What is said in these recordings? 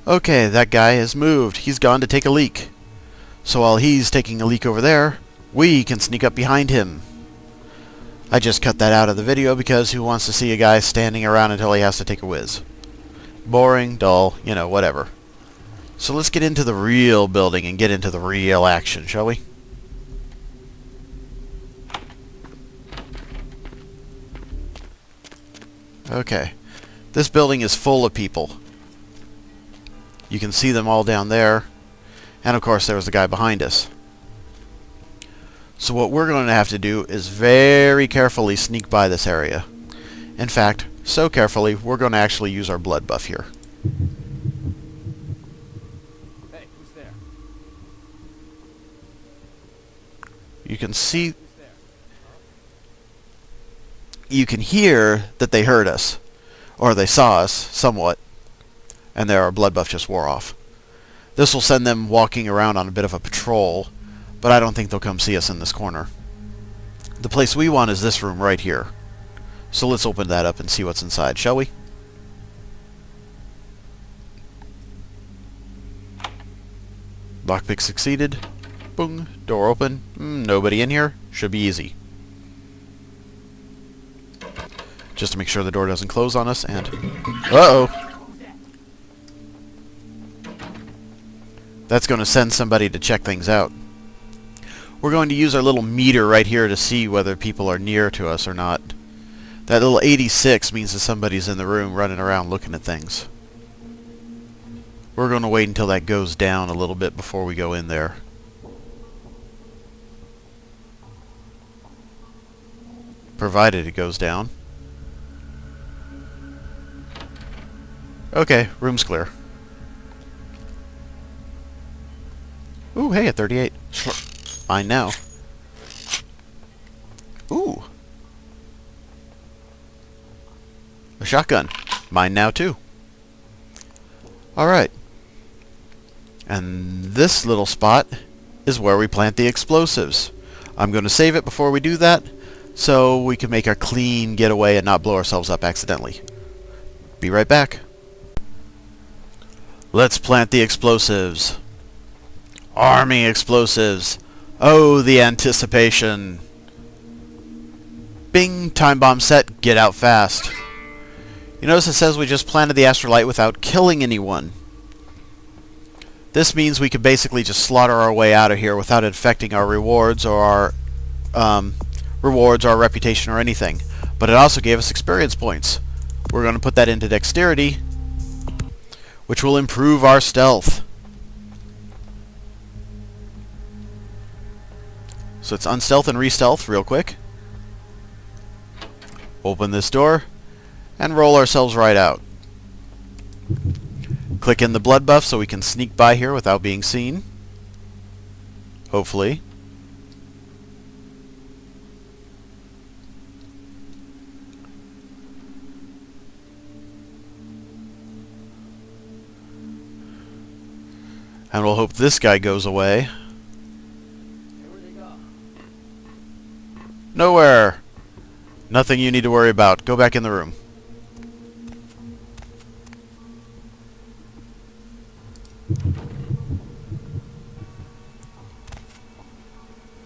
Okay, that guy has moved. He's gone to take a leak. So while he's taking a leak over there, we can sneak up behind him. I just cut that out of the video because who wants to see a guy standing around until he has to take a whiz? Boring, dull, you know, whatever. So let's get into the real building and get into the real action, shall we? Okay. This building is full of people. You can see them all down there. And of course there was the guy behind us. So what we're going to have to do is very carefully sneak by this area. In fact, so carefully we're going to actually use our blood buff here. Hey, who's there? You can see... You can hear that they heard us. Or they saw us, somewhat. And there our blood buff just wore off. This will send them walking around on a bit of a patrol, but I don't think they'll come see us in this corner. The place we want is this room right here. So let's open that up and see what's inside, shall we? Lockpick succeeded. Boom. Door open. Nobody in here. Should be easy. Just to make sure the door doesn't close on us, and... Uh-oh! That's going to send somebody to check things out. We're going to use our little meter right here to see whether people are near to us or not. That little 86 means that somebody's in the room running around looking at things. We're going to wait until that goes down a little bit before we go in there. Provided it goes down. Okay, room's clear. Ooh, hey, a 38. Fine now. Ooh. A shotgun. Mine now, too. Alright. And this little spot is where we plant the explosives. I'm going to save it before we do that, so we can make a clean getaway and not blow ourselves up accidentally. Be right back. Let's plant the explosives. Army explosives. Oh, the anticipation. Bing, time bomb set, get out fast. You notice it says we just planted the astrolite without killing anyone. This means we could basically just slaughter our way out of here without affecting our rewards or our reputation or anything. But it also gave us experience points. We're going to put that into dexterity, which will improve our stealth. So it's unstealth and re-stealth real quick. Open this door and roll ourselves right out. Click in the blood buff so we can sneak by here without being seen. Hopefully. And we'll hope this guy goes away. Nowhere. Nothing you need to worry about. Go back in the room.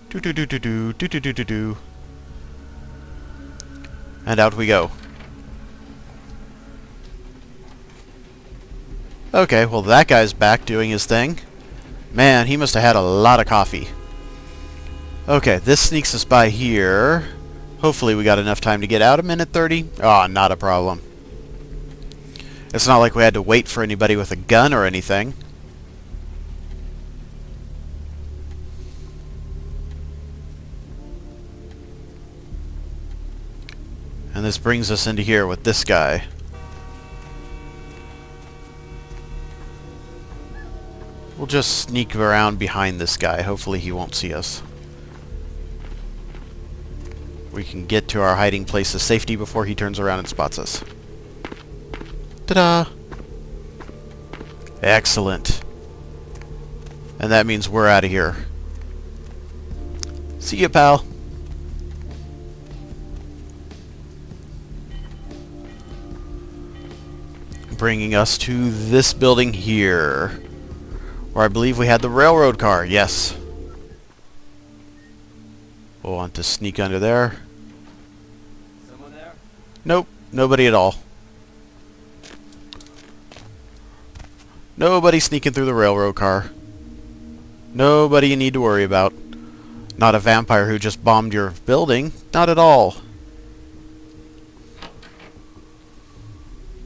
Do. And out we go. Okay, well that guy's back doing his thing. Man, he must have had a lot of coffee. Okay, this sneaks us by here. Hopefully we got enough time to get out. A minute 30? Oh, not a problem. It's not like we had to wait for anybody with a gun or anything. And this brings us into here with this guy. We'll just sneak around behind this guy. Hopefully he won't see us. We can get to our hiding place of safety before he turns around and spots us. Ta-da! Excellent. And that means we're out of here. See ya, pal. bringing us to this building here, where I believe we had the railroad car. Yes. We'll want to sneak under there. Someone there? Nope, nobody at all. Nobody sneaking through the railroad car. Nobody you need to worry about. Not a vampire who just bombed your building. Not at all.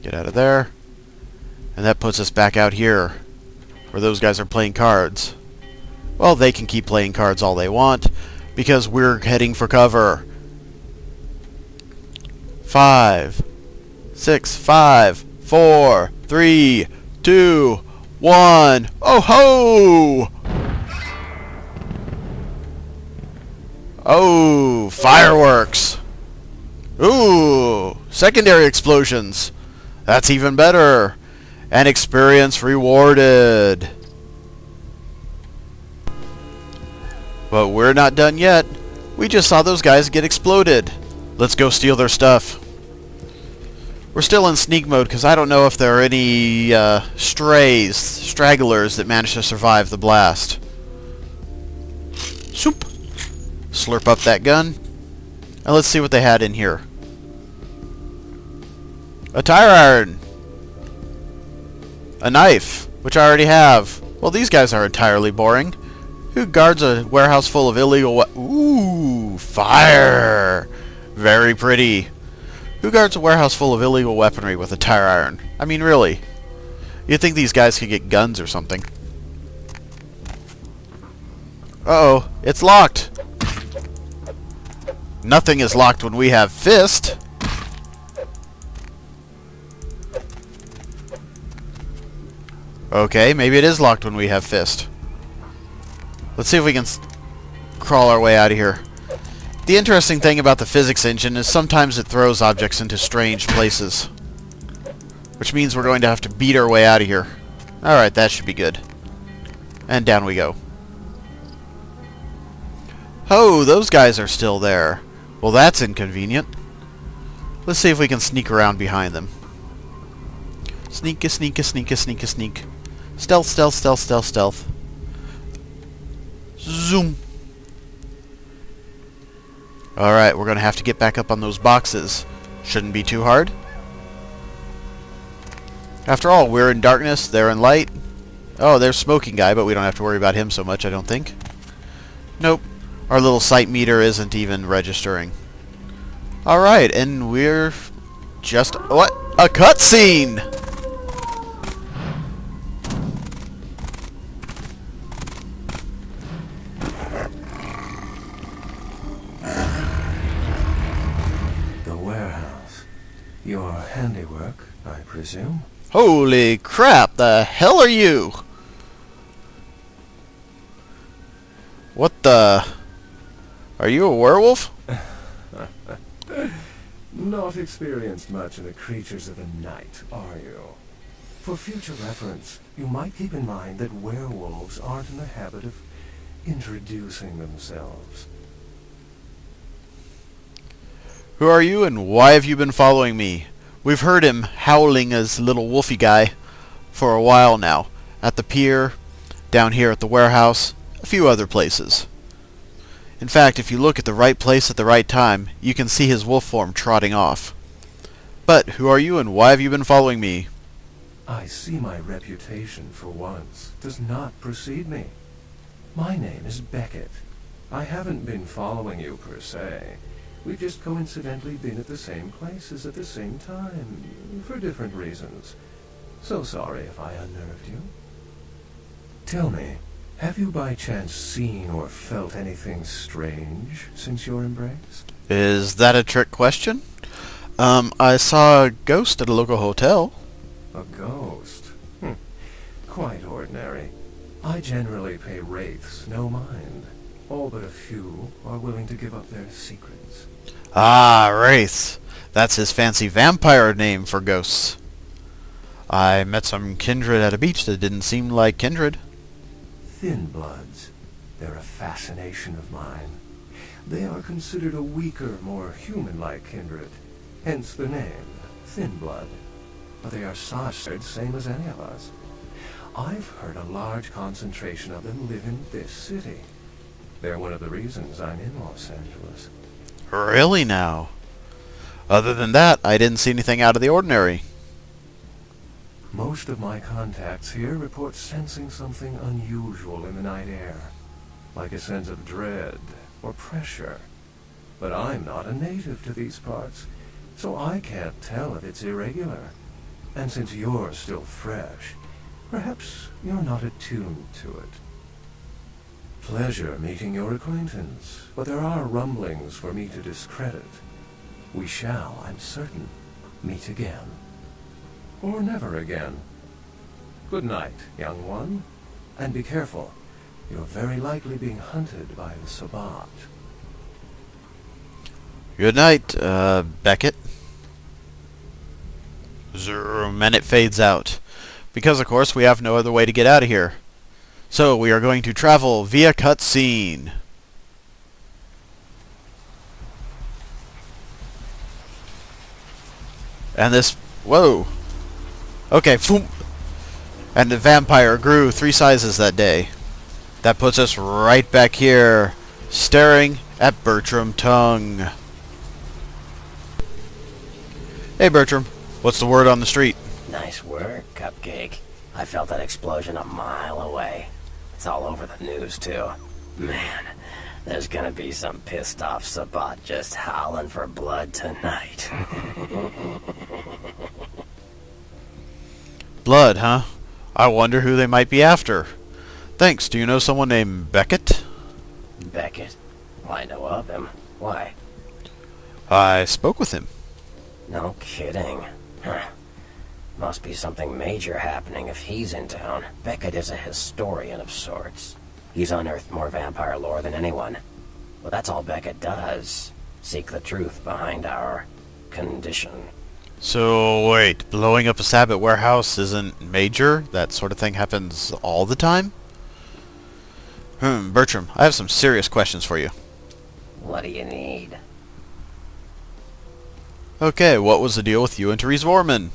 Get out of there. And that puts us back out here, where those guys are playing cards. Well, they can keep playing cards all they want, because we're heading for cover. 5, 6, 5, 4, 3, 2, 1. Oh ho! Oh, fireworks! Ooh, secondary explosions. That's even better. And experience rewarded. But we're not done yet. We just saw those guys get exploded. Let's go steal their stuff. We're still in sneak mode because I don't know if there are any stragglers that managed to survive the blast. Soup. Slurp up that gun. And let's see what they had in here. A tire iron. A knife, which I already have. Well, these guys are entirely boring. Who guards a warehouse full of illegal Ooh, fire! Very pretty. Who guards a warehouse full of illegal weaponry with a tire iron? I mean, really. You'd think these guys could get guns or something. Uh-oh, it's locked. Nothing is locked when we have fist. Okay, maybe it is locked when we have fist. Let's see if we can crawl our way out of here. The interesting thing about the physics engine is sometimes it throws objects into strange places. Which means we're going to have to beat our way out of here. Alright, that should be good. And down we go. Oh, those guys are still there. Well, that's inconvenient. Let's see if we can sneak around behind them. Sneak-a, sneak-a, sneak-a, sneak-a, sneak. Stealth, stealth, stealth, stealth, stealth. Zoom. Alright, we're going to have to get back up on those boxes. Shouldn't be too hard. After all, we're in darkness, they're in light. Oh, there's Smoking Guy, but we don't have to worry about him so much, I don't think. Nope. Our little sight meter isn't even registering. Alright, and we're just... What? A cutscene! The warehouse. Your handiwork, I presume? Holy crap, the hell are you? What the... Are you a werewolf? Not experienced much in the creatures of the night, are you? For future reference, you might keep in mind that werewolves aren't in the habit of introducing themselves. Who are you and why have you been following me? We've heard him howling as little wolfy guy for a while now. At the pier, down here at the warehouse, a few other places. In fact, if you look at the right place at the right time, you can see his wolf form trotting off. But who are you and why have you been following me? I see my reputation, for once, does not precede me. My name is Beckett. I haven't been following you per se. We've just coincidentally been at the same places at the same time, for different reasons. So sorry if I unnerved you. Tell me, have you by chance seen or felt anything strange since your embrace? Is that a trick question? I saw a ghost at a local hotel. A ghost? Quite ordinary. I generally pay wraiths no mind. All but a few are willing to give up their secrets. Ah, wraiths. That's his fancy vampire name for ghosts. I met some kindred at a beach that didn't seem like kindred. Thin bloods. They're a fascination of mine. They are considered a weaker, more human-like kindred. Hence the name, Thin Blood. but they are saucered same as any of us. I've heard a large concentration of them live in this city. They're one of the reasons I'm in Los Angeles. Really now? Other than that, I didn't see anything out of the ordinary. Most of my contacts here report sensing something unusual in the night air, like a sense of dread or pressure. But I'm not a native to these parts, so I can't tell if it's irregular. And since you're still fresh, perhaps you're not attuned to it. Pleasure meeting your acquaintance, but there are rumblings for me to discredit. We shall, I'm certain, meet again. Or never again. Good night, young one. And be careful. You're very likely being hunted by the Sabbat. Good night, Beckett. Zoom, and it fades out. Because, of course, we have no other way to get out of here. So, we are going to travel via cutscene. And this... Whoa. Okay, boom. And the vampire grew 3 sizes that day. That puts us right back here, staring at Bertram Tongue. Hey, Bertram. What's the word on the street? Nice work, Cupcake. I felt that explosion a mile away. It's all over the news, too. Man, there's gonna be some pissed-off Sabbat just howling for blood tonight. Blood, huh? I wonder who they might be after. Thanks. Do you know someone named Beckett? Beckett? Well, I know of him. Why? I spoke with him. No kidding. Huh. Must be something major happening if he's in town. Beckett is a historian of sorts. He's unearthed more vampire lore than anyone. Well, that's all Beckett does. Seek the truth behind our condition. So, wait, blowing up a Sabbat warehouse isn't major? That sort of thing happens all the time? Bertram, I have some serious questions for you. What do you need? Okay, what was the deal with you and Therese Vorman?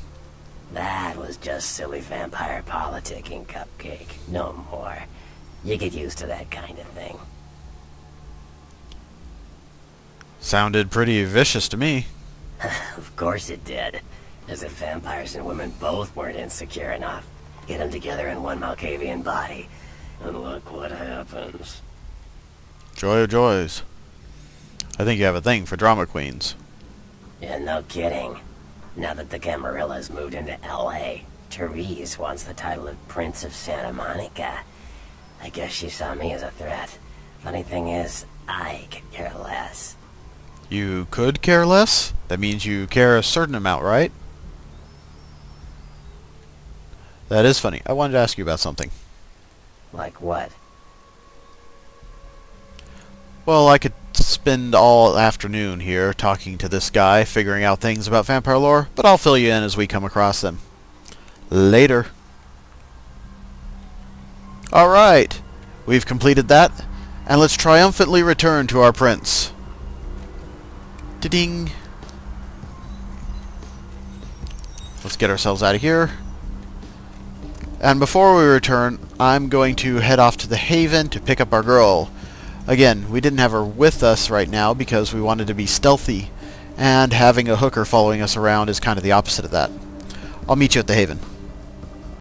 That was just silly vampire politicking, Cupcake. No more. You get used to that kind of thing. Sounded pretty vicious to me. Of course it did. As if vampires and women both weren't insecure enough. Get them together in one Malkavian body, and look what happens. Joy of joys. I think you have a thing for drama queens. Yeah, no kidding. Now that the Camarillas moved into L.A., Therese wants the title of Prince of Santa Monica. I guess she saw me as a threat. Funny thing is, I could care less. You could care less? That means you care a certain amount, right? That is funny. I wanted to ask you about something. Like what? Well, I could spend all afternoon here talking to this guy, figuring out things about vampire lore, but I'll fill you in as we come across them. Later. Alright, we've completed that, and let's triumphantly return to our prince. Da-ding. Let's get ourselves out of here. And before we return, I'm going to head off to the Haven to pick up our girl. Again, we didn't have her with us right now because we wanted to be stealthy, and having a hooker following us around is kind of the opposite of that. I'll meet you at the Haven.